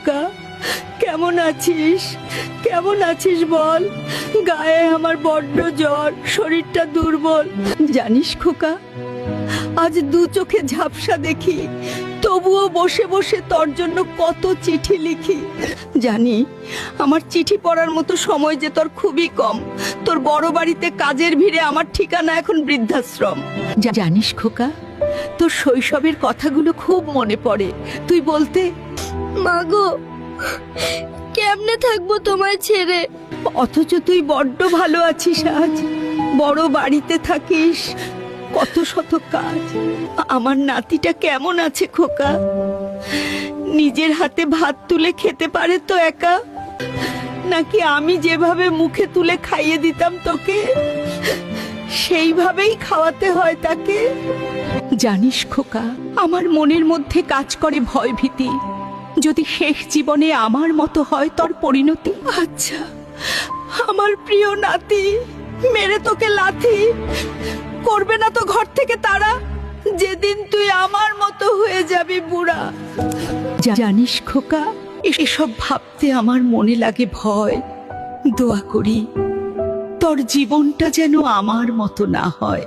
খোকা, কেমন আছিস? কেমন আছিস বল? গায়ে আমার বড্ড জ্বর, শরীরটা দুর্বল। জানিস খোকা, আজ দু চোখে ঝাপসা দেখি, তবুও বসে বসে তোর জন্য কত চিঠি লিখি। জানি আমার চিঠি পড়ার মতো সময় যে তোর খুবই কম। তোর বড় বাড়িতে কাজের ভিড়ে আমার ঠিকানা এখন বৃদ্ধাশ্রম। জানিস খোকা, তোর শৈশবের কথাগুলো খুব মনে পড়ে। তুই বলতে, মাগো, কেমনে থাকবো তোমায় ছেড়ে? অথচ তুই বড্ড ভালো আছিস আজ, বড় বাড়িতে থাকিস, কত শত কাজ। আমার নাতিটা কেমন আছে খোকা? নিজের হাতে ভাত তুলে খেতে পারে তো একা, নাকি আমি যেভাবে মুখে তুলে খাইয়ে দিতাম তোকে সেইভাবেই খাওয়াতে হয় তাকে? জানিস খোকা, আমার মনের মধ্যে কাজ করে ভয় ভীতি, যদি শেষ জীবনে আমার মতো হয় তোর পরিণতি। আচ্ছা, আমার প্রিয় নাতি, মেরে তোকে লাথি করবে না তো ঘর থেকে তারা, যেদিন তুই আমার মতো হয়ে যাবি বুড়া? জানিস খোকা, এসব ভাবতে আমার মনে লাগে ভয়। দোয়া করি তোর জীবনটা যেন আমার মতো না হয়।